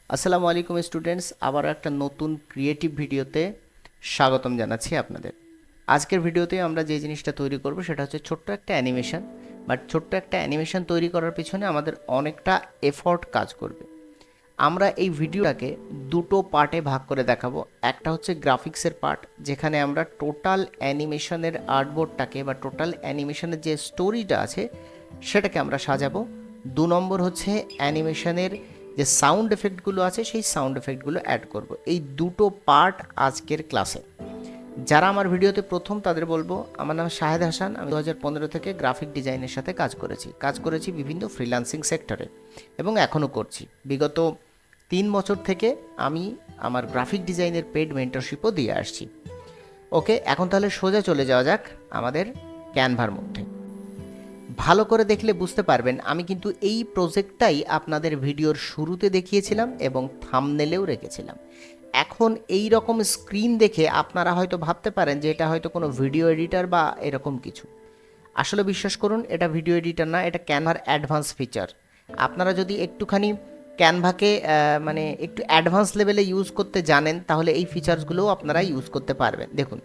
আসসালামু আলাইকুম স্টুডেন্টস, আবার একটা নতুন ক্রিয়েটিভ ভিডিওতে স্বাগতম জানাচ্ছি আপনাদের। আজকের ভিডিওতে আমরা যে জিনিসটা তৈরি করব সেটা হচ্ছে ছোট্ট একটা অ্যানিমেশন। বাট ছোট্ট একটা অ্যানিমেশন তৈরি করার পিছনে আমাদের অনেকটা এফর্ট কাজ করবে। আমরা এই ভিডিওটাকে দুটো পার্টে ভাগ করে দেখাবো। একটা হচ্ছে গ্রাফিক্সের পার্ট, যেখানে আমরা টোটাল অ্যানিমেশনের আর্টবোর্ডটাকে বা টোটাল অ্যানিমেশনের যে স্টোরিটা আছে সেটাকে আমরা সাজাবো। 2 নম্বর হচ্ছে অ্যানিমেশনের যে সাউন্ড এফেক্টগুলো আছে সেই সাউন্ড এফেক্টগুলো অ্যাড করব। এই দুটো পার্ট আজকের ক্লাসে। যারা আমার ভিডিওতে প্রথম তাদের বলবো, আমার নাম শাহেদ হাসান। আমি 2015 থেকে গ্রাফিক ডিজাইনের সাথে কাজ করেছি বিভিন্ন ফ্রিল্যান্সিং সেক্টরে এবং এখনও করছি। বিগত 3 বছর থেকে আমি আমার গ্রাফিক ডিজাইনের পেড মেন্টরশিপও দিয়ে আসছি। ওকে, এখন তাহলে সোজা চলে যাওয়া যাক আমাদের ক্যানভার মধ্যে। ভালো করে দেখলে বুঝতে পারবেন আমি কিন্তু এই প্রজেক্টটাই আপনাদের ভিডিওর শুরুতে দেখিয়েছিলাম এবং থাম্বনেলেও রেখেছিলাম। এখন এই রকম স্ক্রিন দেখে আপনারা হয়তো ভাবতে পারেন যে এটা হয়তো কোনো ভিডিও এডিটর বা এরকম কিছু। আসলে বিশ্বাস করুন, এটা ভিডিও এডিটর না, এটা ক্যানভার অ্যাডভান্স ফিচার। আপনারা যদি একটুখানি ক্যানভাকে মানে একটু অ্যাডভান্স লেভেলে ইউজ করতে জানেন তাহলে এই ফিচার্সগুলোও আপনারা ইউজ করতে পারবেন। দেখুন,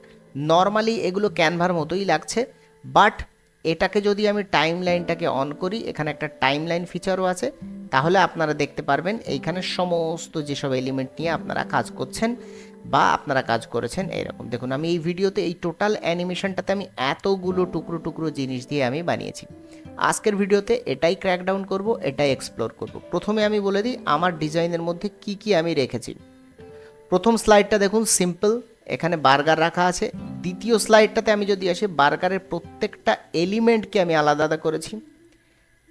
নর্মালি এগুলো ক্যানভার মতোই লাগছে, বাট এটাকে যদি আমি টাইম লাইনটাকে অন করি, এখানে একটা টাইম লাইন ফিচারও আছে, তাহলে আপনারা দেখতে পারবেন এইখানে সমস্ত যেসব এলিমেন্ট নিয়ে আপনারা কাজ করছেন বা আপনারা কাজ করেছেন। এইরকম দেখুন, আমি এই ভিডিওতে এই টোটাল অ্যানিমেশনটাতে আমি এতগুলো টুকরো টুকরো জিনিস দিয়ে আমি বানিয়েছি। আজকের ভিডিওতে এটাই ক্র্যাকডাউন করব, এটাই এক্সপ্লোর করব। প্রথমে আমি বলে দিই আমার ডিজাইনের মধ্যে কি কি আমি রেখেছি। প্রথম স্লাইডটা দেখুন সিম্পল, এখানে বার্গার রাখা আছে। দ্বিতীয় স্লাইডটাতে আমি যদি আসি, বার্গারের প্রত্যেকটা এলিমেন্টকে আমি আলাদা আলাদা করেছি।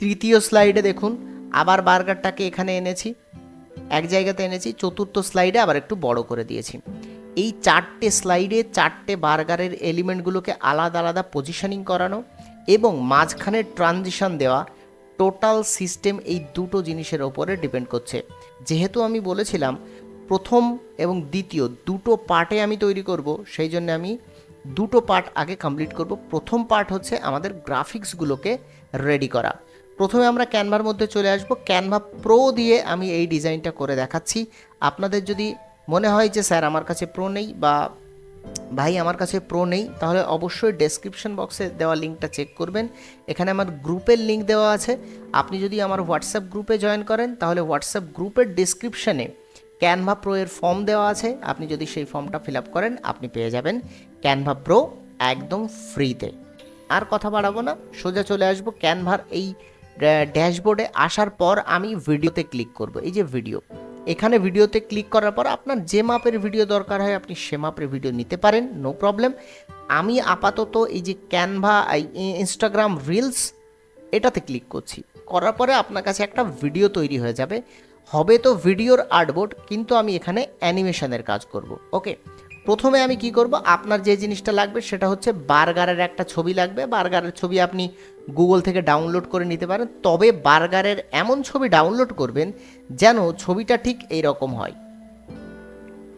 তৃতীয় স্লাইডে দেখুন আবার বার্গারটাকে এখানে এনেছি, এক জায়গাতে এনেছি। চতুর্থ স্লাইডে আবার একটু বড় করে দিয়েছি। এই 4টে স্লাইডে 4টে বার্গারের এলিমেন্টগুলোকে আলাদা আলাদা পজিশনিং করানো এবং মাঝখানে ট্রানজিশন দেওয়া, টোটাল সিস্টেম এই দুটো জিনিসের ওপরে ডিপেন্ড করছে। যেহেতু আমি বলেছিলাম প্রথম এবং দ্বিতীয় দুটো পার্টে আমি তৈরি করব, সেই জন্য আমি দুটো পার্ট আগে কমপ্লিট করব। প্রথম পার্ট হচ্ছে আমাদের গ্রাফিক্সগুলোকে রেডি করা। প্রথমে আমরা ক্যানভার মধ্যে চলে আসব। ক্যানভা প্রো দিয়ে আমি এই ডিজাইনটা করে দেখাচ্ছি। আপনাদের যদি মনে হয় যে স্যার আমার কাছে প্রো নেই বা ভাই আমার কাছে প্রো নেই, তাহলে অবশ্যই ডেসক্রিপশন বক্সে দেওয়া লিঙ্কটা চেক করবেন। এখানে আমার গ্রুপের লিঙ্ক দেওয়া আছে। আপনি যদি আমার হোয়াটসঅ্যাপ গ্রুপে জয়েন করেন তাহলে হোয়াটসঅ্যাপ গ্রুপের ডিসক্রিপশনে ক্যানভা প্রো এর ফর্ম দেওয়া আছে। আপনি যদি সেই ফর্মটা ফিল আপ করেন আপনি পেয়ে যাবেন ক্যানভা প্রো একদম ফ্রিতে। আর কথা বাড়াবো না, সোজা চলে আসবো ক্যানভার এই ড্যাশবোর্ডে। আসার পর আমি ভিডিওতে ক্লিক করব। এই যে ভিডিও, এখানে ভিডিওতে ক্লিক করার পর আপনার যে মাপের ভিডিও দরকার হয় আপনি সে মাপের ভিডিও নিতে পারেন, নো প্রবলেম। আমি আপাতত এই যে ক্যানভা ইনস্টাগ্রাম রিলস এটাতে ক্লিক করছি। করার পরে আপনার কাছে একটা ভিডিও তৈরি হয়ে যাবে। হবে তো ভিডিওর আর্টবোর্ড, কিন্তু আমি এখানে অ্যানিমেশনের কাজ করব। ওকে, প্রথমে আমি কি করব, আপনার যে জিনিসটা লাগবে সেটা হচ্ছে বার্গারের একটা ছবি লাগবে। বার্গারের ছবি আপনি গুগল থেকে ডাউনলোড করে নিতে পারেন, তবে বার্গারের এমন ছবি ডাউনলোড করবেন যেন ছবিটা ঠিক এই রকম হয়।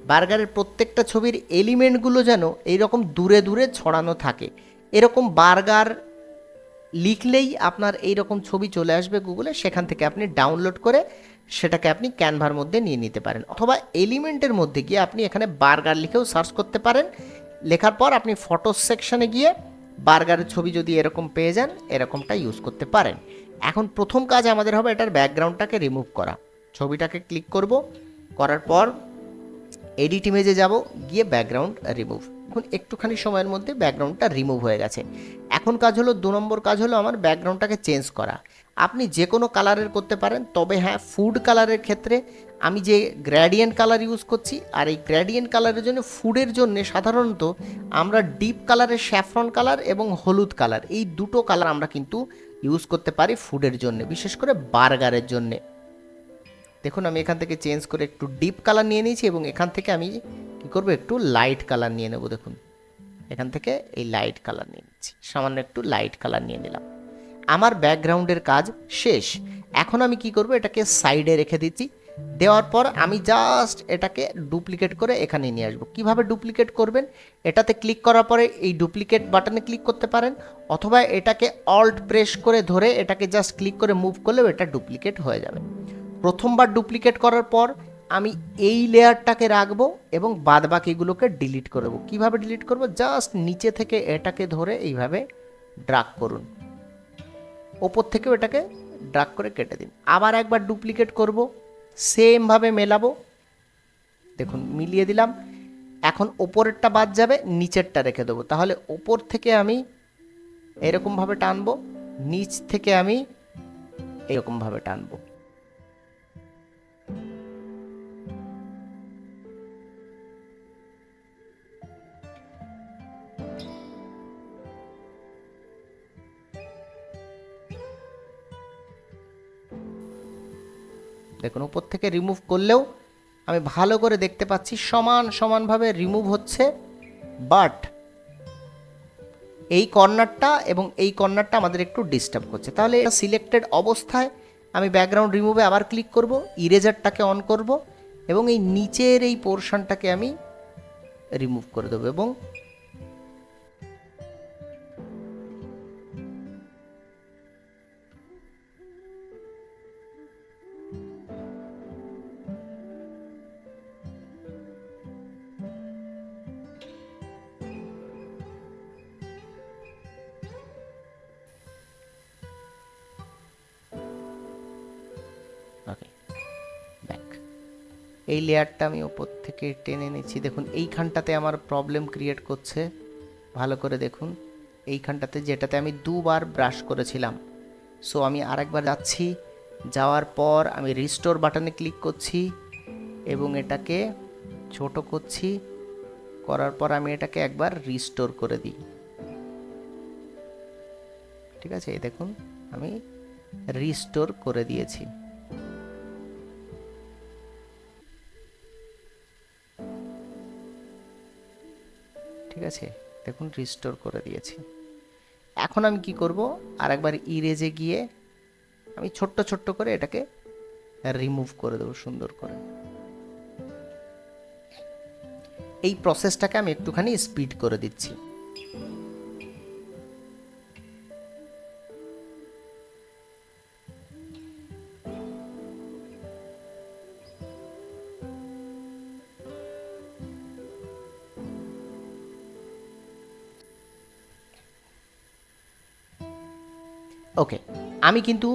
বার্গারের প্রত্যেকটা ছবির এলিমেন্টগুলো যেন এইরকম দূরে দূরে ছড়ানো থাকে। এরকম বার্গার লিখলেই আপনার এইরকম ছবি চলে আসবে গুগলে, সেখান থেকে আপনি ডাউনলোড করে সেটাকে আপনি ক্যানভার মধ্যে নিয়ে নিতে পারেন, অথবা এলিমেন্টের মধ্যে গিয়ে আপনি এখানে বার্গার লিখেও সার্চ করতে পারেন। লেখার পর আপনি ফটো সেকশনে গিয়ে বার্গারের ছবি যদি এরকম পেয়ে যান, এরকমটা ইউজ করতে পারেন। এখন প্রথম কাজ আমাদের হবে এটার ব্যাকগ্রাউন্ডটাকে রিমুভ করা। ছবিটাকে ক্লিক করব, করার পর এডিট ইমেজে যাব, গিয়ে ব্যাকগ্রাউন্ড রিমুভ। এখন একটুখানি সময়ের মধ্যে ব্যাকগ্রাউন্ডটা রিমুভ হয়ে গেছে। এখন কাজ হলো 2 নম্বর কাজ হলো আমার ব্যাকগ্রাউন্ডটাকে চেঞ্জ করা। আপনি যে কোনো কালারের করতে পারেন, তবে হ্যাঁ ফুড কালারের ক্ষেত্রে আমি যে গ্রেডিয়েন্ট কালার ইউজ করছি, আর এই গ্রেডিয়েন্ট কালারের জন্য ফুডের জন্য সাধারণত আমরা ডিপ কালারের স্যাফরন কালার এবং হলুদ কালার, এই দুটো কালার আমরা কিন্তু ইউজ করতে পারি ফুডের জন্য, বিশেষ করে বার্গারের জন্যে। দেখুন আমি এখান থেকে চেঞ্জ করে একটু ডিপ কালার নিয়ে নিয়েছি এবং এখান থেকে আমি কি করব, একটু লাইট কালার নিয়ে নেব। দেখুন এখান থেকে এই লাইট কালার নিয়ে নিচ্ছি, সামান্য একটু লাইট কালার নিয়ে নিলাম। আমার ব্যাকগ্রাউন্ডের কাজ শেষ। এখন আমি কি করব, এটাকে সাইডে রেখে দিচ্ছি। দেওয়ার পর আমি জাস্ট এটাকে ডুপ্লিকেট করে এখানে নিয়ে আসবো। কিভাবে ডুপ্লিকেট করবেন, এটাতে ক্লিক করার পরে এই ডুপ্লিকেট বাটনে ক্লিক করতে পারেন, অথবা এটাকে অল্ট প্রেস করে ধরে এটাকে জাস্ট ক্লিক করে মুভ করলেও এটা ডুপ্লিকেট হয়ে যাবে। প্রথমবার ডুপ্লিকেট করার পর আমি এই লেয়ারটাকে রাখবো এবং বাদ বাকিগুলোকে ডিলিট করে দেবো। কীভাবে ডিলিট করব? জাস্ট নিচে থেকে এটাকে ধরে এইভাবে ড্রাগ করুন, ওপর থেকেও এটাকে ড্রাগ করে কেটে দিন। আবার একবার ডুপ্লিকেট করব, সেমভাবে মেলাবো, দেখুন মিলিয়ে দিলাম। এখন ওপরেরটা বাদ যাবে, নিচেরটা রেখে দেবো। তাহলে ওপর থেকে আমি এরকমভাবে টানবো, নিচ থেকে আমি এরকমভাবে টানবো। দেখুন উপর থেকে রিমুভ করলেও আমি ভালো করে দেখতে পাচ্ছি সমান সমানভাবে রিমুভ হচ্ছে, বাট এই কর্নারটা এবং এই কর্নারটা আমাদের একটু ডিস্টার্ব করছে। তাহলে এটা সিলেক্টেড অবস্থায় আমি ব্যাকগ্রাউন্ড রিমুভে আবার ক্লিক করব, ইরেজারটাকে অন করব এবং এই নিচের এই পোর্শনটাকে আমি রিমুভ করে দেবো এবং ওকে ব্যাক। এই লেয়ারটা আমি ওপর থেকে টেনে নিচ্ছি। দেখুন এইখানটাতে আমার প্রবলেম ক্রিয়েট করছে, ভালো করে দেখুন এইখানটাতে যেটাতে আমি দুবার ব্রাশ করেছিলাম। সো আমি আরেকবার যাচ্ছি, যাওয়ার পর আমি রিস্টোর বাটনে ক্লিক করছি এবং এটাকে ছোট করছি, করার পর আমি এটাকে একবার রিস্টোর করে দিই। ঠিক আছে, এই দেখুন আমি রিস্টোর করে দিয়েছি। ঠিক আছে, দেখুন রিস্টোর করে দিয়েছি। এখন আমি কি করব, আরেকবার ইরেজে গিয়ে আমি ছোট্ট ছোট্ট করে এটাকে রিমুভ করে দেবো সুন্দর করে। এই প্রসেসটাকে আমি একটুখানি স্পিড করে দিচ্ছি। ওকে, আমি কিন্তু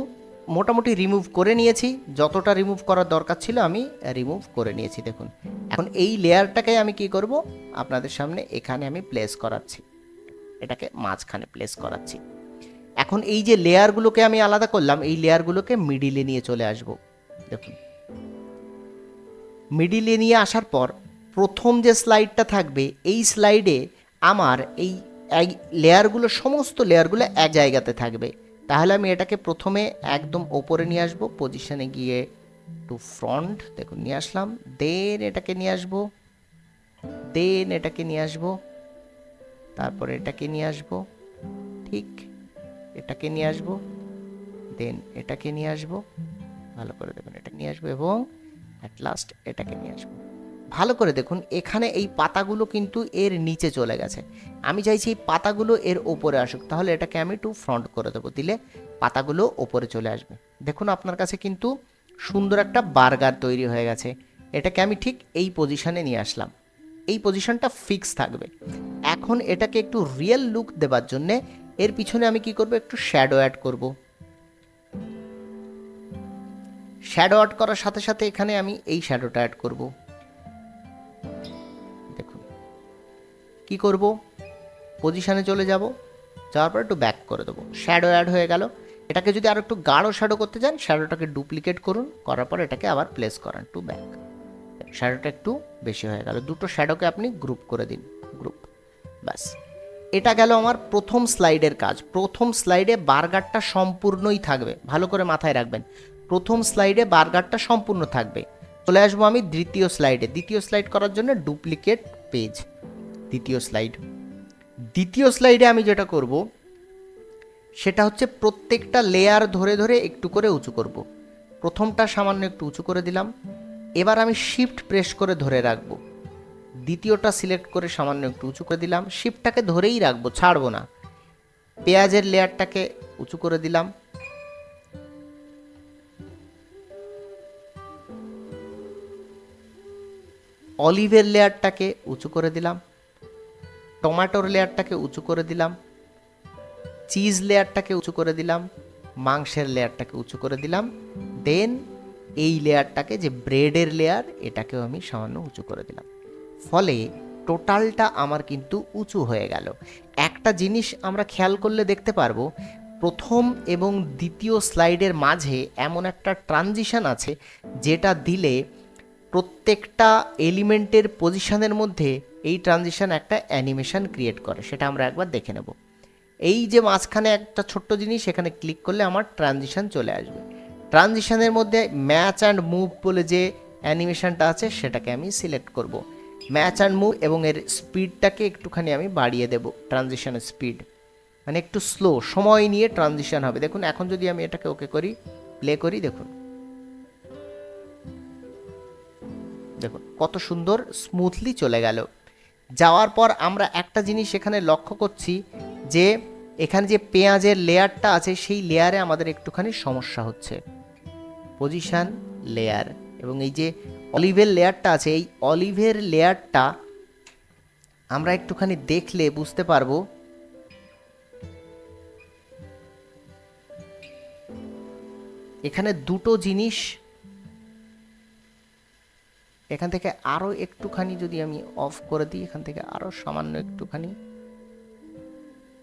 মোটামুটি রিমুভ করে নিয়েছি, যতটা রিমুভ করার দরকার ছিল আমি রিমুভ করে নিয়েছি। দেখুন এখন এই লেয়ারটাকে আমি কি করব, আপনাদের সামনে এখানে আমি প্লেস করাচ্ছি, এটাকে মাঝখানে প্লেস করাচ্ছি। এখন এই যে লেয়ারগুলোকে আমি আলাদা করলাম, এই লেয়ারগুলোকে মিডিলে নিয়ে চলে আসব। দেখুন মিডিলে নিয়ে আসার পর প্রথম যে স্লাইডটা থাকবে, এই স্লাইডে আমার এই লেয়ারগুলো, সমস্ত লেয়ারগুলো এক জায়গাতে থাকবে। তাহলে আমি এটাকে প্রথমে একদম ওপরে নিয়ে আসবো, পজিশনে গিয়ে টু ফ্রন্ট, দেখুন নিয়ে আসলাম, দেন এটাকে নিয়ে আসবো, দেন এটাকে নিয়ে আসবো, তারপরে এটাকে নিয়ে আসবো, ঠিক এটাকে নিয়ে আসবো, দেন এটাকে নিয়ে আসবো, ভালো করে দেখুন এটা নিয়ে আসবো এবং অ্যাট লাস্ট এটাকে নিয়ে আসবো। ভালো করে দেখুন এখানে এই পাতাগুলো কিন্তু এর নিচে চলে গেছে, আমি চাইছি এই পাতাগুলো এর ওপরে আসুক। তাহলে এটাকে আমি টু ফ্রন্ট করে দেবো, দিলে পাতাগুলো ওপরে চলে আসবে। দেখুন আপনার কাছে কিন্তু সুন্দর একটা বার্গার তৈরি হয়ে গেছে। এটাকে আমি ঠিক এই পজিশনে নিয়ে আসলাম, এই পজিশনটা ফিক্স থাকবে। এখন এটাকে একটু রিয়েল লুক দেবার জন্যে এর পিছনে আমি কি করব, একটু শ্যাডো অ্যাড করব। শ্যাডো অ্যাড করার সাথে সাথে এখানে আমি এই শ্যাডোটা অ্যাড করব। দেখুন কি করব, পজিশনে চলে যাব, যাওয়ার পর একটু ব্যাক করে দেবো, শ্যাডো অ্যাড হয়ে গেল। এটাকে যদি আর একটু গাঢ় শ্যাডো করতে চান, শ্যাডোটাকে ডুপ্লিকেট করুন, করার পর এটাকে আবার প্লেস করান টু ব্যাক, শ্যাডোটা একটু বেশি হয়ে গেল। দুটো শ্যাডোকে আপনি গ্রুপ করে দিন, গ্রুপ, ব্যাস। এটা গেল আমার প্রথম স্লাইডের কাজ। প্রথম স্লাইডে বার্গারটা সম্পূর্ণই থাকবে, ভালো করে মাথায় রাখবেন, প্রথম স্লাইডে বার্গারটা সম্পূর্ণ থাকবে। চলে আসবো আমি দ্বিতীয় স্লাইডে। দ্বিতীয় স্লাইড করার জন্য ডুপ্লিকেট পেজ, দ্বিতীয় স্লাইড। দ্বিতীয় স্লাইডে আমি যেটা করব সেটা হচ্ছে প্রত্যেকটা লেয়ার ধরে ধরে একটু করে উঁচু করব। প্রথমটা সামান্য একটু উঁচু করে দিলাম, এবার আমি শিফট প্রেস করে ধরে রাখবো। দ্বিতীয়টা সিলেক্ট করে সামান্য একটু উঁচু করে দিলাম, শিফটটাকে ধরেই রাখবো, ছাড়বো না। পেঁয়াজের লেয়ারটাকে উঁচু করে দিলাম, অলিভের লেয়ারটাকে উঁচু করে দিলাম, টমেটোর লেয়ারটাকে উঁচু করে দিলাম, চিজ লেয়ারটাকে উঁচু করে দিলাম, মাংসের লেয়ারটাকে উঁচু করে দিলাম, দেন এই লেয়ারটাকে যে ব্রেডের লেয়ার এটাকেও আমি সামান্য উঁচু করে দিলাম। ফলে টোটালটা আমার কিন্তু উঁচু হয়ে গেল। একটা জিনিস আমরা খেয়াল করলে দেখতে পারবো, প্রথম এবং দ্বিতীয় স্লাইডের মাঝে এমন একটা ট্রানজিশন আছে যেটা দিলে প্রত্যেকটা এলিমেন্টের পজিশনের মধ্যে এই ট্রানজিশন একটা অ্যানিমেশন ক্রিয়েট করে। সেটা আমরা একবার দেখে নেব। এই যে মাঝখানে একটা ছোট্ট জিনিস, এখানে ক্লিক করলে আমার ট্রানজিশন চলে আসবে। ট্রানজিশনের মধ্যে ম্যাচ অ্যান্ড মুভ বলে যে অ্যানিমেশনটা আছে সেটাকে আমি সিলেক্ট করব। ম্যাচ অ্যান্ড মুভ এবং এর স্পিডটাকে একটুখানি আমি বাড়িয়ে দেব, ট্রানজিশনের স্পিড মানে একটু স্লো, সময় নিয়ে ট্রানজিশন হবে। দেখুন এখন যদি আমি এটাকে ওকে করি, প্লে করি, দেখুন দেখুন কত সুন্দর স্মুথলি চলে গেল। যাওয়ার পর আমরা একটা জিনিস এখানে লক্ষ্য করছি যে এখানে যে পেঁয়াজের লেয়ারটা আছে সেই লেয়ারে আমাদের একটুখানি সমস্যা হচ্ছে, পজিশন লেয়ার, এবং এই যে অলিভের লেয়ারটা আছে এই অলিভের লেয়ারটা আমরা একটুখানি দেখলে বুঝতে পারবো এখানে দুটো জিনিস। এখান থেকে আরও একটুখানি যদি আমি অফ করে দিই, এখান থেকে আরও সামান্য একটুখানি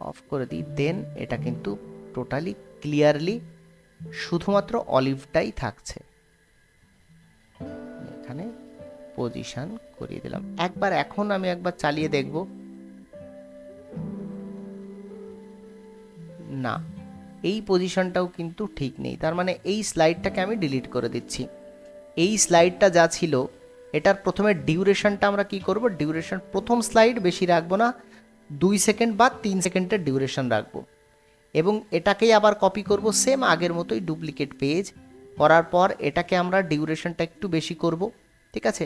অফ করে দিই, দেন এটা কিন্তু টোটালি ক্লিয়ারলি শুধুমাত্র অলিভটাই থাকছে। এখানে পজিশন করিয়ে দিলাম একবার। এখন আমি একবার চালিয়ে দেখব, না এই পজিশনটাও কিন্তু ঠিক নেই। তার মানে এই স্লাইডটাকে আমি ডিলিট করে দিচ্ছি। এই স্লাইডটা যা ছিল এটার প্রথমে ডিউরেশনটা আমরা কি করব, ডিউরেশন প্রথম স্লাইড বেশি রাখবো না, 2 সেকেন্ড বা 3 সেকেন্ডের ডিউরেশন রাখবো, এবং এটাকেই আবার কপি করব সেম আগের মতোই ডুপ্লিকেট পেজ করার পর এটাকে আমরা ডিউরেশনটা একটু বেশি করব। ঠিক আছে,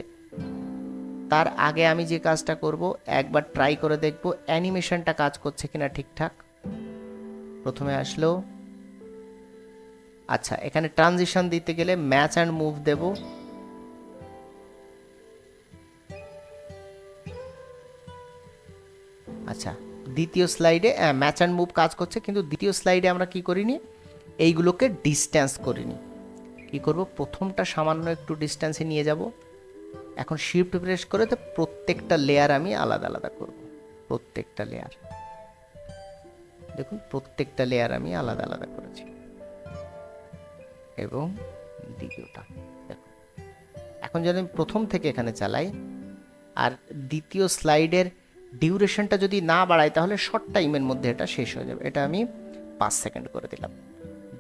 তার আগে আমি যে কাজটা করব একবার ট্রাই করে দেখব অ্যানিমেশনটা কাজ করছে কিনা ঠিকঠাক। প্রথমে আসলো, আচ্ছা এখানে ট্রানজিশন দিতে গেলে ম্যাচ অ্যান্ড মুভ দেব, আচ্ছা দ্বিতীয় স্লাইডে ম্যাচ অ্যান্ড মুভ কাজ করছে, কিন্তু দ্বিতীয় স্লাইডে আমরা কি করিনি, এইগুলোকে ডিস্ট্যান্স করিনি। কি করব, প্রথমটা সামান্য একটু ডিস্ট্যান্সে নিয়ে যাব, এখন শিফট প্রেস করে তো প্রত্যেকটা লেয়ার আমি আলাদা আলাদা করব, প্রত্যেকটা লেয়ার দেখুন প্রত্যেকটা লেয়ার আমি আলাদা আলাদা করেছি, এবং দ্বিতীয়টা দেখুন। এখন যদি আমি প্রথম থেকে এখানে চালাই আর দ্বিতীয় স্লাইডের ডিউরেশনটা যদি না বাড়াই তাহলে শর্ট টাইমের মধ্যে এটা শেষ হয়ে যাবে। এটা আমি 5 সেকেন্ড করে দিলাম।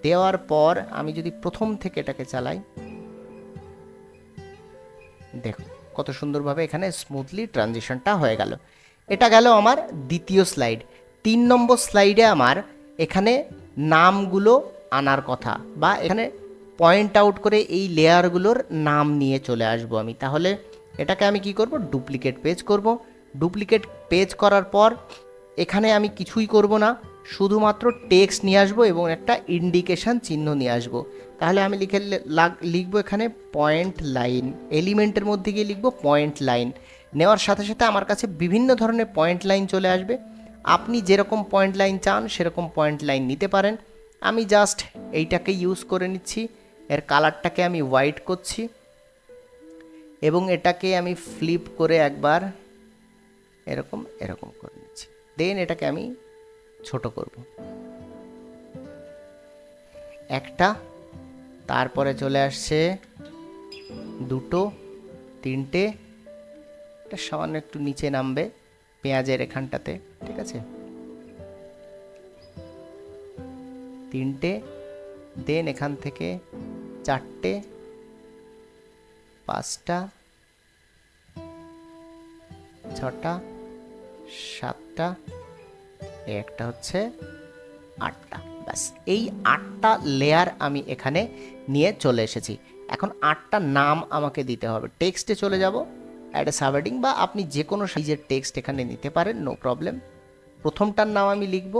দেওয়ার পর আমি যদি প্রথম থেকে এটাকে চালাই, দেখুন কত সুন্দরভাবে এখানে স্মুথলি ট্রানজিশনটা হয়ে গেল। এটা গেল আমার দ্বিতীয় স্লাইড। 3 নম্বর স্লাইডে আমার এখানে নামগুলো আনার কথা, বা এখানে পয়েন্ট আউট করে এই লেয়ারগুলোর নাম নিয়ে চলে আসব আমি। তাহলে এটাকে আমি কি করব, ডুপ্লিকেট পেজ করব। ডুপ্লিকেট পেজ করার পর এখানে আমি কিছুই করব না, শুধুমাত্র টেক্সট নিয়ে আসবো এবং একটা ইন্ডিকেশন চিহ্ন নিয়ে আসবো। তাহলে আমি লিখবো এখানে পয়েন্ট লাইন, এলিমেন্টের মধ্যে গিয়ে লিখবো পয়েন্ট লাইন। নেওয়ার সাথে সাথে আমার কাছে বিভিন্ন ধরনের পয়েন্ট লাইন চলে আসবে। আপনি যেরকম পয়েন্ট লাইন চান সেরকম পয়েন্ট লাইন নিতে পারেন। আমি জাস্ট এইটাকে ইউজ করে নিচ্ছি। এর কালারটাকে আমি হোয়াইট করছি এবং এটাকে আমি ফ্লিপ করে একবার এরকম এরকম করে নিচ্ছি, দেন এটাকে আমি ছোট করব একটা, তারপরে চলে আসছে দুটো, তিনটে, এটা সামান্য একটু নিচে নামবে পেঁয়াজের এখানটাতে, ঠিক আছে, তিনটে, দেন এখান থেকে চারটে, পাঁচটা, ছটা, সাতটা, একটা হচ্ছে আটটা। ব্যাস এই 8টা লেয়ার আমি এখানে নিয়ে চলে এসেছি। এখন 8টা নাম আমাকে দিতে হবে। টেক্সটে চলে যাব, অ্যাড এ সাবহেডিং, বা আপনি যে কোনো সাইজের টেক্সট এখানে নিতে পারেন, নো প্রবলেম। প্রথমটার নাম আমি লিখব,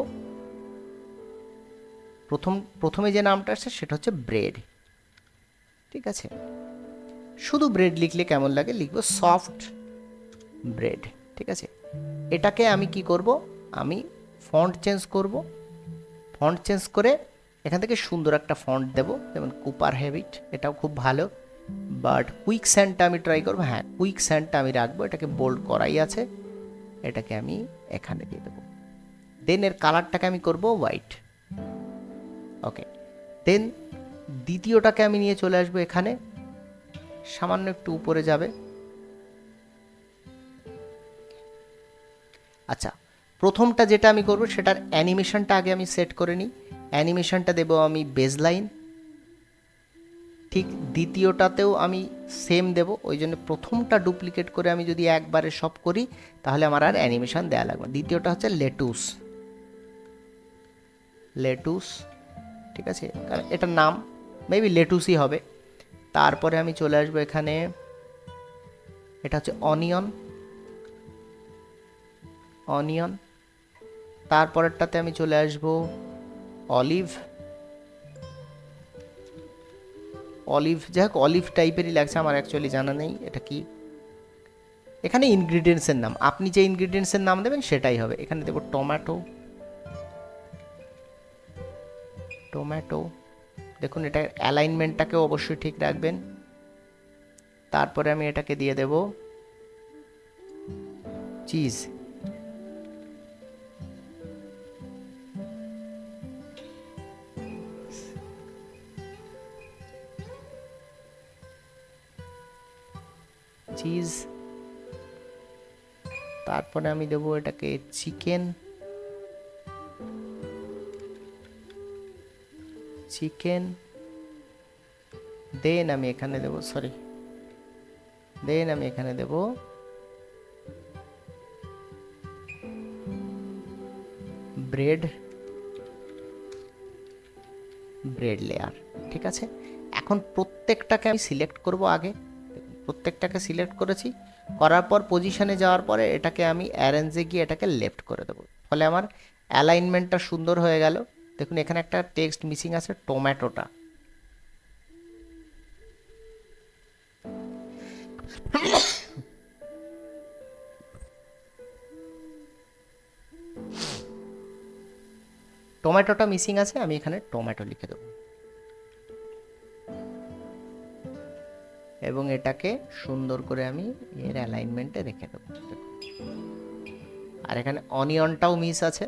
প্রথমে যে নামটা আসছে সেটা হচ্ছে ব্রেড, ঠিক আছে। শুধু ব্রেড লিখলে কেমন লাগে, লিখব সফট ব্রেড, ঠিক আছে। এটাকে আমি কি করব, আমি ফন্ট চেঞ্জ করব। ফন্ট চেঞ্জ করে এখান থেকে সুন্দর একটা ফন্ট দেব, যেমন কুপার হ্যাবিট, এটাও খুব ভালো। বাট কুইক স্যান্ডটা আমি ট্রাই করবো, হ্যাঁ কুইক স্যান্ডটা আমি রাখবো, এটাকে বোল্ড করাই আছে, এটাকে আমি এখানে দিয়ে দেবো। দেন এর কালারটাকে আমি করব হোয়াইট, ওকে। দেন দ্বিতীয়টাকে আমি নিয়ে চলে আসবো এখানে, সামান্য একটু উপরে যাবে। আচ্ছা, প্রথমটা যেটা আমি করব সেটার অ্যানিমেশনটা আগে আমি সেট করে নিই। অ্যানিমেশনটা দেব আমি বেজলাইন, ঠিক দ্বিতীয়টাতেও আমি সেম দেব, ওই জন্য প্রথমটা ডুপ্লিকেট করে আমি যদি একবারে সব করি তাহলে আমার আর অ্যানিমেশন দেওয়া লাগবে। দ্বিতীয়টা হচ্ছে লেটুস, লেটুস, ঠিক আছে, কারণ এটার নাম মেবি লেটুসই হবে। তারপরে আমি চলে আসবো এখানে, এটা হচ্ছে অনিয়ন, অনিয়ন। তারপরেরটাতে আমি চলে আসবো অলিভ, অলিভ, যাই হোক অলিভ টাইপেরই লাগছে, আমার অ্যাকচুয়ালি জানা নেই এটা কি। এখানে ইনগ্রিডিয়েন্টসের নাম, আপনি যে ইনগ্রিডিয়েন্টসের নাম দেবেন সেটাই হবে। এখানে দেবো টমেটো, টমেটো, দেখুন এটা অ্যালাইনমেন্টটাকেও অবশ্যই ঠিক রাখবেন। তারপরে আমি এটাকে দিয়ে দেব চিজ, চিজ। তারপরে আমি দেবো এটাকে চিকেন, চিকেন। দেন আমি এখানে দেবো, সরি, দেন আমি এখানে দেব ব্রেড, ব্রেড লেয়ার, ঠিক আছে। এখন প্রত্যেকটাকে আমি সিলেক্ট করব আগে, প্রত্যেকটাকে সিলেক্ট করেছি, করার পর পজিশনে যাওয়ার পরে এটাকে আমি অ্যারেঞ্জে গিয়ে এটাকে লেফট করে দেবো, ফলে আমার অ্যালাইনমেন্টটা সুন্দর হয়ে গেল। দেখুন এখানে একটা টেক্সট মিসিং আছে, টমেটোটা, টমেটোটা মিসিং আছে, আমি এখানে টমেটো লিখে দেবো এবং এটাকে সুন্দর করে আমি এর অ্যালাইনমেন্টে রেখে দেবো। আর এখানে অনিয়নটাও মিস আছে,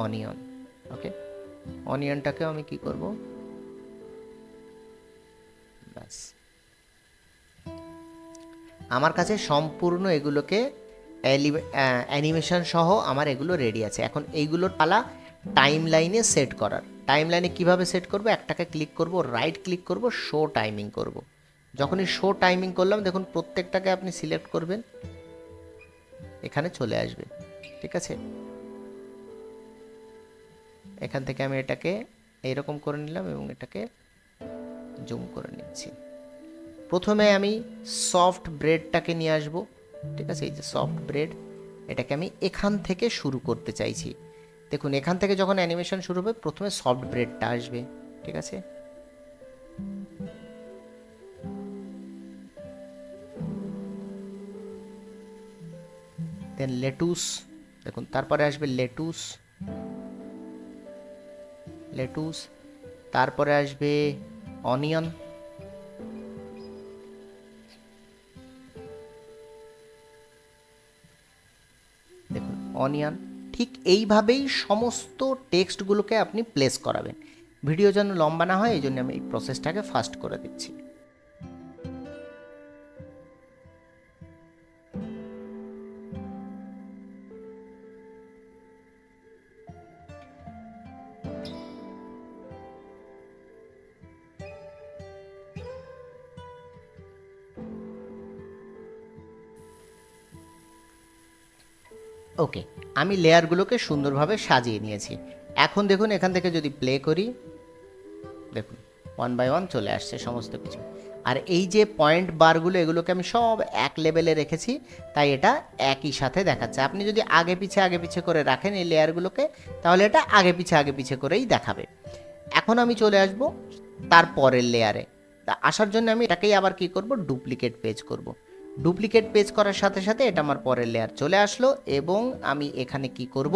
অনিয়ন, ওকে। অনিয়নটাকেও আমি কি করব, ব্যাস আমার কাছে সম্পূর্ণ এগুলোকে অ্যানিমেশন সহ আমার এগুলো রেডি আছে। এখন এইগুলোর পালা টাইম লাইনে সেট করার। টাইম লাইনে কীভাবে সেট করব, একটাকে ক্লিক করব, রাইট ক্লিক করব, শো টাইমিং করব। যখনই শো টাইমিং করলাম দেখুন প্রত্যেকটাকে আপনি সিলেক্ট করবেন, এখানে চলে আসবে, ঠিক আছে। এখান থেকে আমি এটাকে এইরকম করে নিলাম এবং এটাকে জুম করে নিচ্ছি। প্রথমে আমি সফট ব্রেডটাকে নিয়ে আসব, ঠিক আছে, এই যে সফট ব্রেড, এটাকে আমি এখান থেকে শুরু করতে চাইছি। দেখুন এখান থেকে যখন অ্যানিমেশন শুরু হবে প্রথমে সফট ব্রেডটা আসবে, ঠিক আছে। দেন লেটুস, দেখুন তারপরে আসবে লেটুস, লেটুস। তারপরে আসবে অনিয়ন, দেখুন অনিয়ন। ঠিক এইভাবেই সমস্ত টেক্সটগুলোকে আপনি প্লেস করাবেন। ভিডিও যেন লম্বা না হয় এই জন্য আমি এই প্রসেসটাকে ফাস্ট করে দিচ্ছি। ওকে, আমি লেয়ারগুলোকে সুন্দরভাবে সাজিয়ে নিয়েছি। এখন দেখুন এখান থেকে যদি প্লে করি, দেখুন ওয়ান বাই ওয়ান চলে আসছে সমস্ত কিছু। আর এই যে পয়েন্ট বারগুলো এগুলোকে আমি সব এক লেভেলে রেখেছি, তাই এটা একই সাথে দেখাচ্ছে। আপনি যদি আগে পিছে করে রাখেন এই লেয়ারগুলোকে, তাহলে এটা আগে পিছে করেই দেখাবে। এখন আমি চলে আসব তার পরের লেয়ারে। তা আসার জন্য আমি এটাকেই আবার কি করব, ডুপ্লিকেট পেজ করব। ডুপ্লিকেট পেজ করার সাথে সাথে এটা আমার পরের লেয়ার চলে আসলো এবং আমি এখানে কি করব,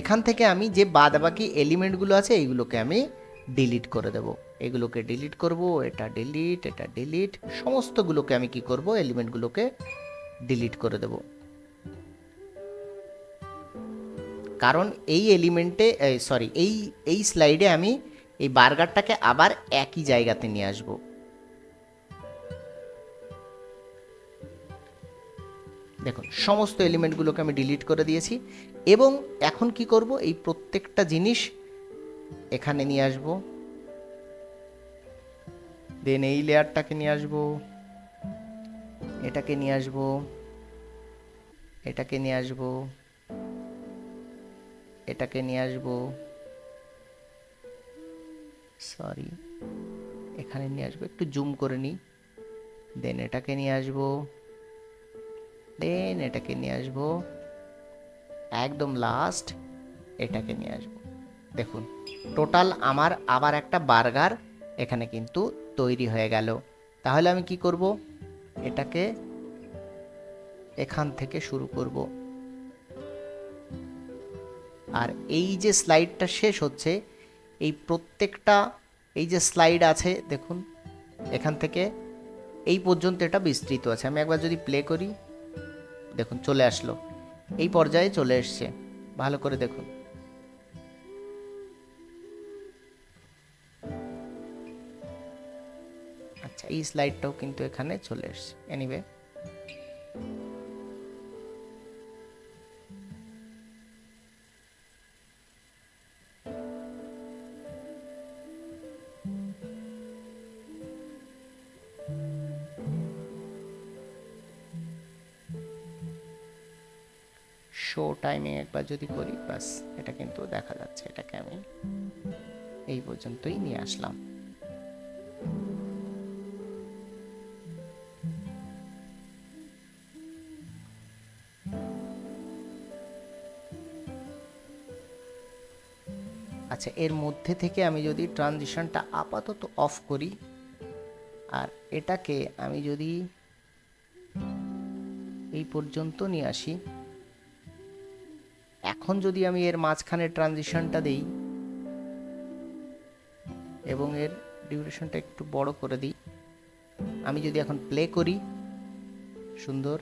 এখান থেকে আমি যে বাদবাকি এলিমেন্টগুলো আছে এইগুলোকে আমি ডিলিট করে দেব। এগুলোকে ডিলিট করব, এটা ডিলিট, সমস্তগুলোকে আমি কি করব, এলিমেন্টগুলোকে ডিলিট করে দেব। কারণ এই এলিমেন্টে সরি এই স্লাইডে আমি এই বার্গারটাকে আবার একই জায়গাতে নিয়ে আসব। দেখুন সমস্ত এলিমেন্টগুলোকে আমি ডিলিট করে দিয়েছি এবং এখন কি করব, এই প্রত্যেকটা জিনিস এখানে নিয়ে আসব। দেন এই লেয়ারটাকে নিয়ে আসব, এটাকে নিয়ে আসব, এটাকে নিয়ে আসব, এটাকে নিয়ে আসব, সরি এখানে নিয়ে আসবো, একটু জুম করে নিই। দেন এটাকে নিয়ে আসবো, দেন এটাকে নিয়ে আসবো, একদম লাস্ট এটাকে নিয়ে আসবো। দেখুন টোটাল আমার আবার একটা বার্গার এখানে কিন্তু তৈরি হয়ে গেল। তাহলে আমি কি করব, এটাকে এখান থেকে শুরু করব, আর এই যে স্লাইডটা শেষ হচ্ছে, এই প্রত্যেকটা এই যে স্লাইড আছে দেখুন এখান থেকে এই পর্যন্ত এটা বিস্তৃত আছে। আমি একবার যদি প্লে করি, দেখুন চলে আসলো, এই পর্যায়ে চলে এসছে। ভালো করে দেখুন, আচ্ছা এই স্লাইডটাও কিন্তু এখানে চলে এসছে। এনিওয়ে শো টাইমিং একবার যদি করি, বাস এটা কিন্তু দেখা যাচ্ছে। এটাকে আমি এই পর্যন্তই নিয়ে আসলাম। আচ্ছা এর মধ্যে থেকে আমি যদি ট্রানজিশনটা আপাতত অফ করি আর এটাকে আমি যদি এই পর্যন্ত নিয়ে আসি, এখন যদি আমি এর মাঝখানে ট্রানজিশনটা দেই এবং এর ডিউরেশনটা একটু বড় করে দিই, আমি যদি এখন প্লে করি, সুন্দর।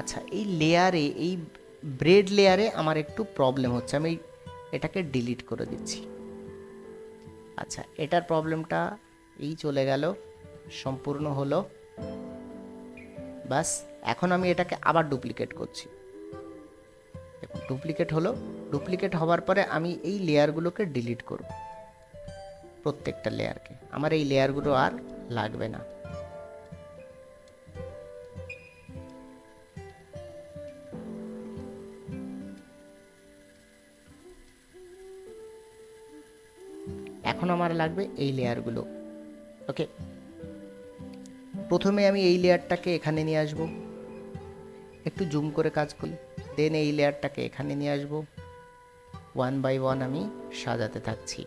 আচ্ছা এই লেয়ারে, এই ব্রেড লেয়ারে আমার একটু প্রবলেম হচ্ছে, আমি এটাকে ডিলিট করে দিচ্ছি। আচ্ছা এটার প্রবলেমটা এই চলে গেল, সম্পূর্ণ হলো। বাস এখন আমি এটাকে আবার ডুপ্লিকেট করছি, ডুপ্লিকেট হলো। ডুপ্লিকেট হওয়ার পরে আমি এই লেয়ারগুলোকে ডিলিট করব, প্রত্যেকটা লেয়ারকে। আমার এই লেয়ারগুলো আর লাগবে না। এখন আমার লাগবে এই লেয়ারগুলো। ওকে, প্রথমে আমি এই লেয়ারটাকে এখানে নিয়ে আসব, একটু জুম করে কাজ করি। দেন এই লেয়ারটাকে এখানে নিয়ে আসব, ওয়ান বাই ওয়ান আমি সাজাতে থাকছি।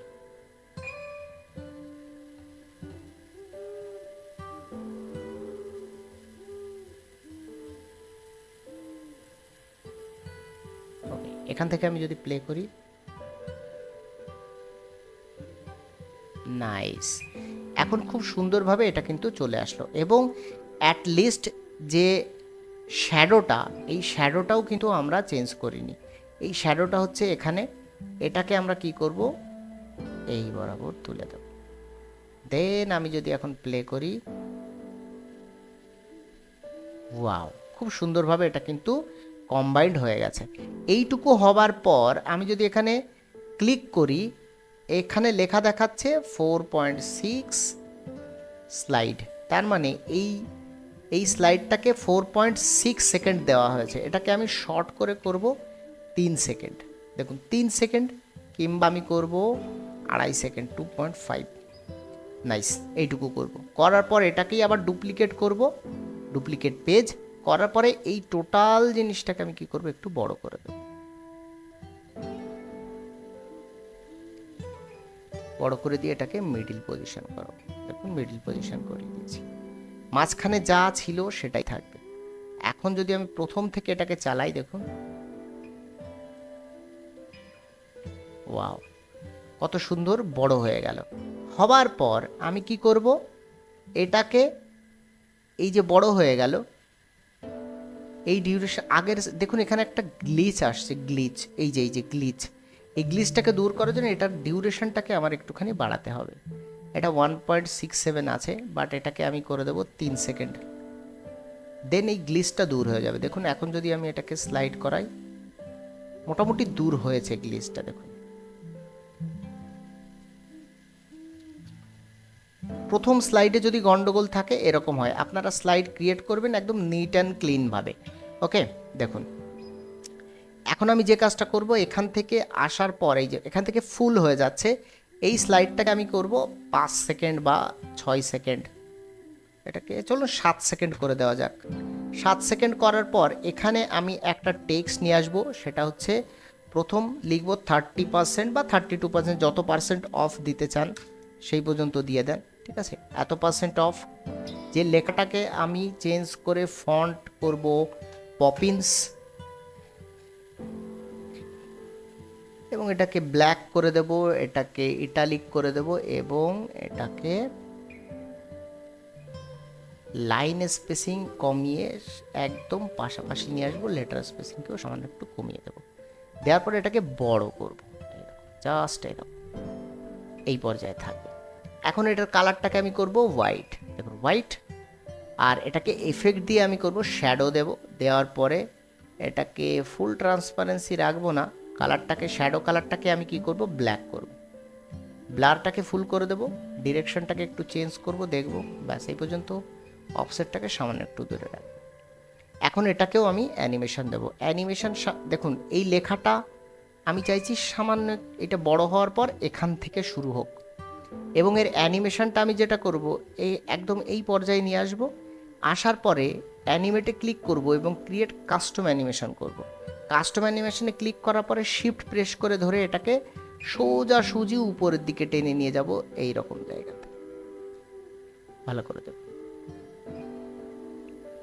ওকে, এখান থেকে আমি যদি প্লে করি, নাইস, এখন খুব সুন্দরভাবে এটা কিন্তু চলে আসলো। এবং অ্যাট লিস্ট যে শ্যাডোটা, এই শ্যাডোটাও কিন্তু আমরা চেঞ্জ করিনি। এই শ্যাডোটা হচ্ছে এখানে, এটাকে আমরা কি করব, এই বরাবর তুলে দেব। দেন আমি যদি এখন প্লে করি, ওয়াও, খুব সুন্দরভাবে এটা কিন্তু কম্বাইন্ড হয়ে গেছে। এইটুকু হবার পর আমি যদি এখানে ক্লিক করি, এখানে লেখা দেখাচ্ছে 4.6 স্লাইড। তার মানে এই স্লাইডটাকে 4.6 সেকেন্ড দেওয়া হয়েছে। এটাকে আমি শর্ট করে করব 3 সেকেন্ড। দেখুন 3 সেকেন্ড, কিংবা আমি করব 2.5 সেকেন্ড, 2.5। নাইস, এইটুকু করব। করার পর এটাকেই আবার ডুপ্লিকেট করব, ডুপ্লিকেট পেজ করার পরে এই টোটাল জিনিসটাকে আমি কি করব, একটু বড় করে দেব। বড় করে দিয়ে এটাকে মিডিল পজিশন করো। দেখুন মিডিল পজিশন করে দিয়েছি, মাঝখানে যা ছিল সেটাই থাকবে। এখন যদি আমি প্রথম থেকে এটাকে চালাই, দেখুন ওয়াও কত সুন্দর বড় হয়ে গেল। হবার পর আমি কি করব, এটাকে এই যে বড় হয়ে গেল এই ডিউরেশন আগের, দেখুন এখানে একটা গ্লিচ আসছে, গ্লিচ, এই যে গ্লিচ, এই গ্লিচটাকে দূর করার জন্য এটার ডিউরেশনটাকে আমার একটুখানি বাড়াতে হবে। এটা 1.67 আছে, বাট এটাকে আমি করে দেবো 3 সেকেন্ড, দেন এই গ্লিচটা দূর হয়ে যাবে। দেখুন এখন যদি আমি এটাকে স্লাইড করাই, মোটামুটি দূর হয়েছে গ্লিচটা। দেখুন প্রথম স্লাইডে যদি গন্ডগোল থাকে এরকম হয়, আপনারা স্লাইড ক্রিয়েট করবেন একদম নিট অ্যান্ড ক্লিনভাবে। ওকে, দেখুন এখন আমি যে কাজটা করব, এখান থেকে আসার পর এই যে এখান থেকে ফুল হয়ে যাচ্ছে, এই স্লাইডটাকে আমি করব 5 সেকেন্ড বা 6 সেকেন্ড, এটাকে চলুন 7 সেকেন্ড করে দেওয়া যাক। 7 সেকেন্ড করার পর এখানে আমি একটা টেক্সট নিয়ে আসবো, সেটা হচ্ছে প্রথম লিখব 30% বা 32%, যত পার্সেন্ট অফ দিতে চান সেই পর্যন্ত দিয়ে দেন, ঠিক আছে। এত পার্সেন্ট অফ, যে লেখাটাকে আমি চেঞ্জ করে ফন্ট করব পপিন্স, এবং এটাকে ব্ল্যাক করে দেব, এটাকে ইটালিক করে দেব, এবং এটাকে লাইন স্পেসিং কমিয়ে একদম পাশাপাশি নিয়ে আসবো, লেটার স্পেসিংকেও সামান্য একটু কমিয়ে দেবো। দেওয়ার পরে এটাকে বড় করবো, জাস্ট এরকম এই পর্যায়ে থাকবে। এখন এটার কালারটাকে আমি করব হোয়াইট, দেখুন হোয়াইট, আর এটাকে এফেক্ট দিয়ে আমি করব শ্যাডো দেব। দেওয়ার পরে এটাকে ফুল ট্রান্সপারেন্সি রাখবো না, কালারটাকে শ্যাডো কালারটাকে আমি কি করব, ব্ল্যাক করব, ব্লারটাকে ফুল করে দেব, ডিরেকশনটাকে একটু চেঞ্জ করব, দেখব ব্যাস এই পর্যন্ত। অফসেটটাকে সামান্য একটু দূরে রাখবো। এখন এটাকেও আমি অ্যানিমেশন দেব। অ্যানিমেশন দেখুন এই লেখাটা আমি চাইছি সামান্য এটা বড় হওয়ার পর এখান থেকে শুরু হোক, এবং এর অ্যানিমেশনটা আমি যেটা করব, এই একদম এই পর্যায়ে নিয়ে আসব। আসার পরে অ্যানিমেটে ক্লিক করব এবং ক্রিয়েট কাস্টম অ্যানিমেশন করব। কাস্টম অ্যানিমেশনে ক্লিক করার পরে শিফট প্রেস করে ধরে এটাকে সোজাসুজি উপরের দিকে টেনে নিয়ে যাব, এই রকম জায়গাতে ভালো করে দেব।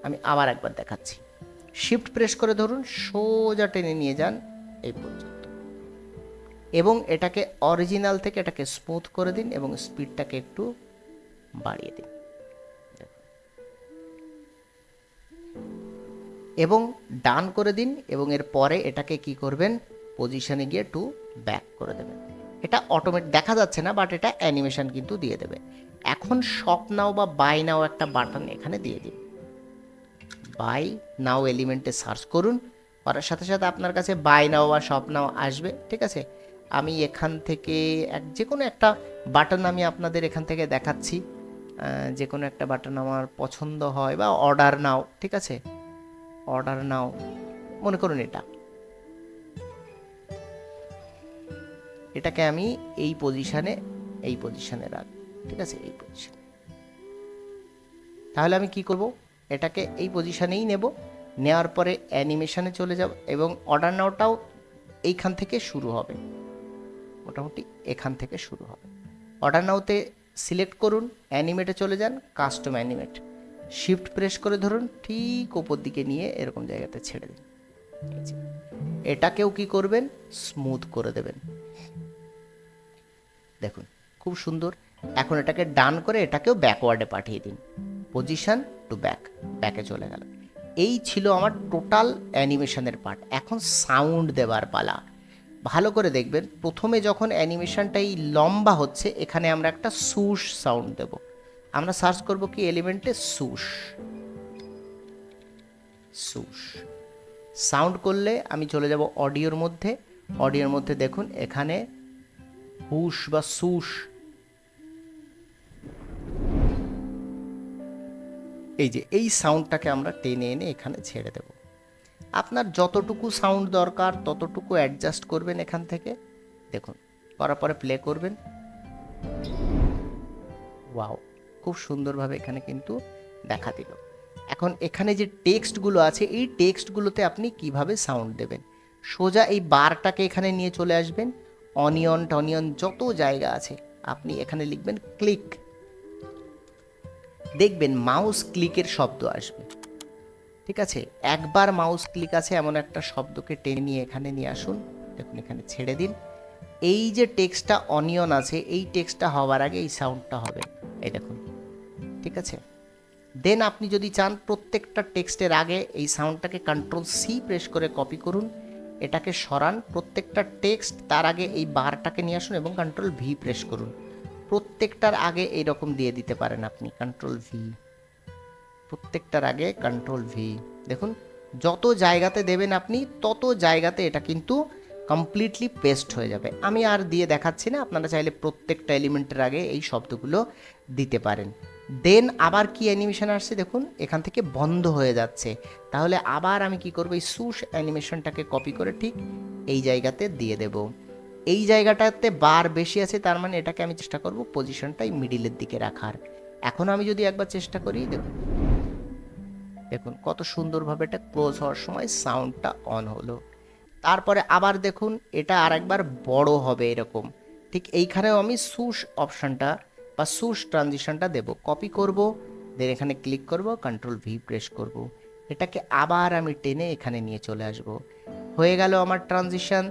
আমি আবার একবার দেখাচ্ছি, শিফট প্রেস করে ধরুন, সোজা টেনে নিয়ে যান এই পর্যন্ত, এবং এটাকে অরিজিনাল থেকে এটাকে স্মুথ করে দিন এবং স্পিডটাকে একটু বাড়িয়ে দিন, এবং ডান করে দিন, এবং এর পরে এটাকে কি করবেন, পজিশনে গিয়ে টু ব্যাক করে দেবেন। এটা অটোমেটিক দেখা যাচ্ছে না, বাট এটা অ্যানিমেশন কিন্তু দিয়ে দেবে। এখন শপ নাও বা বাই নাও একটা বাটন এখানে দিয়ে দিন, বাই নাও এলিমেন্টে সার্চ করুন, করার সাথে সাথে আপনার কাছে বাই নাও বা শপ নাও আসবে, ঠিক আছে। আমি এখান থেকে যে কোনো একটা বাটন আমি আপনাদের এখান থেকে দেখাচ্ছি, যে কোনো একটা বাটন আমার পছন্দ হয়, বা অর্ডার নাও, ঠিক আছে, অর্ডার নাও মনে করুন, এটাকে আমি এই পজিশনে রাখবো, ঠিক আছে, এই পজিশনে। তাহলে আমি কি করব, এটাকে এই পজিশনেই নেব, নেওয়ার পরে অ্যানিমেশনে চলে যাব, এবং অর্ডার নাওটাও এইখান থেকে শুরু হবে, মোটামুটি এখান থেকে শুরু হবে। অর্ডার নাওতে সিলেক্ট করুন, অ্যানিমেটে চলে যান, কাস্টম অ্যানিমেট, শিফট প্রেস করে ধরুন, ঠিক ওপর দিকে নিয়ে এরকম জায়গাতে ছেড়ে দিন। এটাকেও কি করবেন, স্মুথ করে দেবেন, দেখুন খুব সুন্দর। এখন এটাকে ডান করে এটাকেও ব্যাকওয়ার্ডে পাঠিয়ে দিন, পজিশন টু ব্যাকে চলে গেল। এই ছিল আমার টোটাল অ্যানিমেশনের পার্ট। এখন সাউন্ড দেওয়ার পালা। ভালো করে দেখবেন, প্রথমে যখন অ্যানিমেশনটা এই লম্বা হচ্ছে, এখানে আমরা একটা সুশ সাউন্ড দেব। আমরা সার্চ করব কি এলিমেন্টে, সুশ সাউন্ড করলে আমি চলে যাব অডিওর মধ্যে। অডিওর মধ্যে দেখুন এখানে হুশ বা সুশ, এই যে এই সাউন্ডটাকে আমরা টেনে এনে এখানে ছেড়ে দেব। আপনার যতটুকু সাউন্ড দরকার ততটুকু অ্যাডজাস্ট করবেন এখান থেকে, দেখুন করার পরে প্লে করবেন। ওয়াও, খুব সুন্দরভাবে এখানে কিন্তু দেখা দিল। এখন এখানে যে টেক্সটগুলো আছে, এই টেক্সটগুলোতে আপনি কিভাবে সাউন্ড দেবেন, সোজা এই বারটাকে এখানে নিয়ে চলে আসবেন, অনিয়ন টনিয়ন যত জায়গা আছে আপনি এখানে লিখবেন ক্লিক, দেখবেন মাউস ক্লিকের শব্দ আসবে। ঠিক আছে, একবার মাউস ক্লিক আছে এমন একটা শব্দকে টেনে নিয়ে এখানে নিয়ে আসুন। দেখুন এখানে ছেড়ে দিন। এই যে টেক্সটটা অনিয়ন আছে, এই টেক্সটটা হওয়ার আগে এই সাউন্ডটা হবে, এই দেখুন। ঠিক আছে, দেন আপনি যদি চান প্রত্যেকটা টেক্সটের আগে এই সাউন্ডটাকে কন্ট্রোল সি প্রেস করে কপি করুন, এটাকে সরান, প্রত্যেকটা টেক্সট তার আগে এই বারটাকে নিয়ে আসুন এবং কন্ট্রোল ভি প্রেস করুন। প্রত্যেকটার আগে এইরকম দিয়ে দিতে পারেন আপনি কন্ট্রোল ভি, প্রত্যেকটার আগে কন্ট্রোল ভি। দেখুন যত জায়গাতে দেবেন আপনি তত জায়গাতে এটা কিন্তু কমপ্লিটলি পেস্ট হয়ে যাবে। আমি আর দিয়ে দেখাচ্ছি না, আপনারা চাইলে প্রত্যেকটা এলিমেন্টের আগে এই শব্দগুলো দিতে পারেন। দেন আবার কি অ্যানিমেশন আসছে দেখুন, এখান থেকে বন্ধ হয়ে যাচ্ছে। তাহলে আবার আমি কি করব, এই সুশ অ্যানিমেশনটাকে কপি করে ঠিক এই জায়গাতে দিয়ে দেব। এই জায়গাটাতে বার বেশি আছে, তার মানে এটাকে আমি চেষ্টা করব পজিশনটাই মিডিলের দিকে রাখার। এখন আমি যদি একবার চেষ্টা করি, দেখুন দেখুন কত সুন্দরভাবে এটা ক্লোজ হওয়ার সময় সাউন্ডটা অন হলো। তারপরে আবার দেখুন এটা আরেকবার বড় হবে এরকম। ঠিক এইখানেও আমি সুশ অপশানটা বা সুশ ট্রানজিশনটা দেব, কপি করব, দেন এখানে ক্লিক করব, কন্ট্রোল ভি প্রেস করব, এটাকে আবার আমি টেনে এখানে নিয়ে চলে আসব। হয়ে গেল আমার ট্রানজিশন।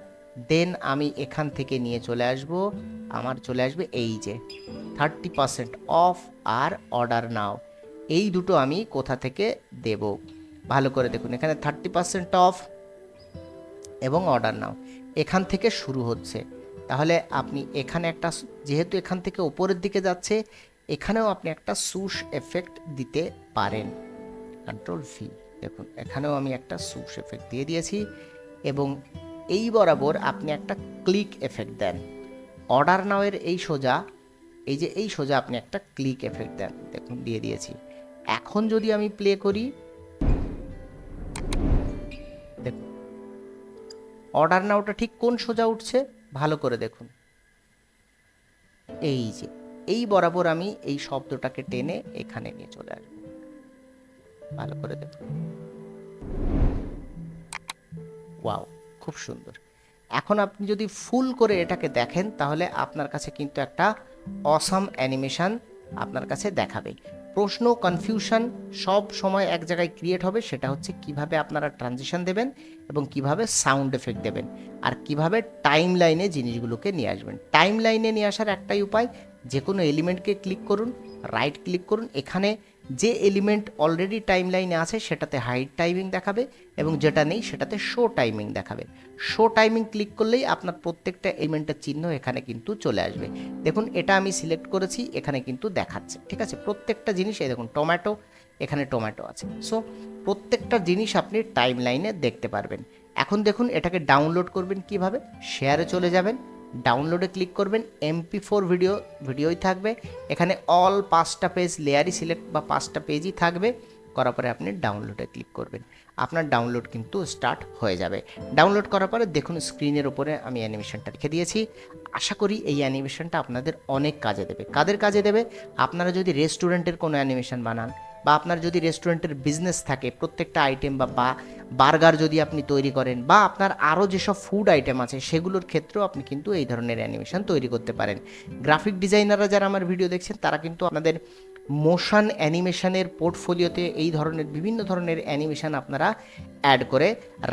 দেন আমি এখান থেকে নিয়ে চলে আসব, আমার চলে আসবে এই যে 30% অফ আর অর্ডার নাও, এই দুটো আমি কোথা থেকে দেব ভালো করে দেখুন। এখানে 30% অফ এবং অর্ডার নাও এখান থেকে শুরু হচ্ছে। তাহলে আপনি এখানে একটা, যেহেতু এখান থেকে উপরের দিকে যাচ্ছে, এখানেও আপনি একটা সুশ এফেক্ট দিতে পারেন, কন্ট্রোল ভি। দেখুন এখানেও আমি একটা সুশ এফেক্ট দিয়ে দিয়েছি এবং এই বরাবর আপনি একটা ক্লিক এফেক্ট দেন। অর্ডার নাওয়ের এই সোজা, এই যে এই সোজা আপনি একটা ক্লিক এফেক্ট দেন, দেখুন দিয়ে দিয়েছি। এখন যদি আমি প্লে করি, দেখুন অর্ডার নাওটা ঠিক কোন সোজা উঠছে ভালো করে দেখুন। এই যে এই বরাবর আমি এই শব্দটাকে টেনে এখানে নিয়ে চলে আসবো, ভালো করে দেখুন। ওয়াও, খুব সুন্দর। এখন আপনি যদি ফুল করে এটাকে দেখেন তাহলে আপনার কাছে কিন্তু একটা অসাম অ্যানিমেশন আপনার কাছে দেখাবে। প্রশ্ন, কনফিউশন সব সময় এক জায়গায় ক্রিয়েট হবে, সেটা হচ্ছে কিভাবে আপনারা ট্রানজিশন দেবেন এবং কিভাবে সাউন্ড এফেক্ট দেবেন আর কিভাবে টাইম লাইনে জিনিসগুলোকে নিয়ে আসবেন। টাইম লাইনে নিয়ে আসার একটাই উপায়, যে কোনো এলিমেন্টকে ক্লিক করুন, রাইট ক্লিক করুন, এখানে যে এলিমেন্ট অলরেডি টাইম লাইনে আছে সেটাতে হাইড টাইমিং দেখাবে এবং যেটা নেই সেটাতে শো টাইমিং দেখাবে। শো টাইমিং ক্লিক করলেই আপনার প্রত্যেকটা এলিমেন্টের চিহ্ন এখানে কিন্তু চলে আসবে। দেখুন এটা আমি সিলেক্ট করেছি, এখানে কিন্তু দেখাচ্ছে। ঠিক আছে, প্রত্যেকটা জিনিস, এই দেখুন টমেটো, এখানে টমেটো আছে। সো প্রত্যেকটা জিনিস আপনি টাইম লাইনে দেখতে পারবেন। এখন দেখুন এটাকে ডাউনলোড করবেন কিভাবে, শেয়ারে চলে যাবেন, ডাউনলোডে ক্লিক করবেন, MP4 ভিডিওই থাকবে এখানে, অল 5টা পেজ লেয়ারই সিলেক্ট বা 5টা পেজই থাকবে। করার পরে আপনি ডাউনলোডে ক্লিক করবেন, আপনার ডাউনলোড কিন্তু স্টার্ট হয়ে যাবে। ডাউনলোড করার পরে দেখুন স্ক্রিনের উপরে আমি অ্যানিমেশনটা রেখে দিয়েছি। আশা করি এই অ্যানিমেশনটা আপনাদের অনেক কাজে দেবে। কাদের কাজে দেবে, আপনারা যদি রেস্টুরেন্টের কোনো অ্যানিমেশন বানান বা আপনার যদি রেস্টুরেন্টের বিজনেস থাকে, প্রত্যেকটা আইটেম বা বার্গার যদি আপনি তৈরি করেন বা আপনার আরও যেসব ফুড আইটেম আছে সেগুলোর ক্ষেত্রেও আপনি কিন্তু এই ধরনের অ্যানিমেশন তৈরি করতে পারেন। গ্রাফিক ডিজাইনাররা যারা আমার ভিডিও দেখছেন তারা কিন্তু আপনাদের মোশন অ্যানিমেশনের পোর্টফোলিওতে এই ধরনের বিভিন্ন ধরনের অ্যানিমেশন আপনারা অ্যাড করে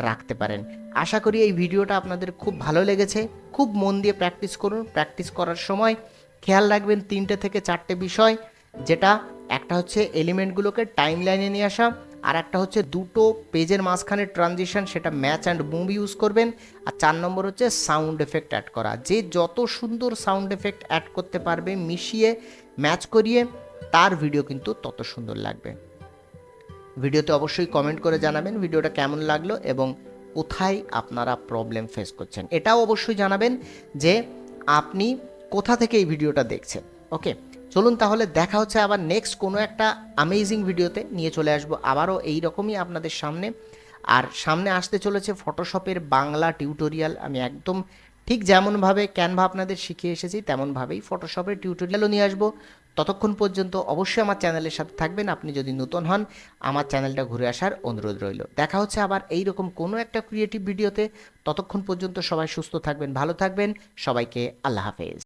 রাখতে পারেন। আশা করি এই ভিডিওটা আপনাদের খুব ভালো লেগেছে। খুব মন দিয়ে প্র্যাকটিস করুন। প্র্যাকটিস করার সময় খেয়াল রাখবেন 3টে থেকে 4টে বিষয়, যেটা একটা হচ্ছে এলিমেন্টগুলোকে টাইম লাইনে নিয়ে আসা, আর একটা হচ্ছে দুটো পেজের মাঝখানে ট্রানজিশন, সেটা ম্যাচ অ্যান্ড মুভ ইউজ করবেন, আর 4 নম্বর হচ্ছে সাউন্ড এফেক্ট অ্যাড করা। যে যত সুন্দর সাউন্ড এফেক্ট অ্যাড করতে পারবে মিশিয়ে ম্যাচ করিয়ে, তার ভিডিও কিন্তু তত সুন্দর লাগবে। ভিডিওতে অবশ্যই কমেন্ট করে জানাবেন ভিডিওটা কেমন লাগলো এবং কোথায় আপনারা প্রবলেম ফেস করছেন। এটাও অবশ্যই জানাবেন যে আপনি কোথা থেকে এই ভিডিওটা দেখছেন। ওকে, চলুন তাহলে দেখা হচ্ছে আবার নেক্সট কোনো একটা অ্যামেজিং ভিডিওতে, নিয়ে চলে আসবো আবারও এই রকমই আপনাদের সামনে। আর সামনে আসতে চলেছে ফটোশপের বাংলা টিউটোরিয়াল। আমি একদম ঠিক যেমনভাবে ক্যানভা আপনাদের শিখিয়ে এসেছি তেমনভাবেই ফটোশপের টিউটোরিয়ালও নিয়ে আসবো। ততক্ষণ পর্যন্ত অবশ্যই আমার চ্যানেলের সাথে থাকবেন। আপনি যদি নতুন হন, আমার চ্যানেলটা ঘুরে আসার অনুরোধ রইল। দেখা হচ্ছে আবার এইরকম কোনো একটা ক্রিয়েটিভ ভিডিওতে। ততক্ষণ পর্যন্ত সবাই সুস্থ থাকবেন, ভালো থাকবেন। সবাইকে আল্লাহ হাফেজ।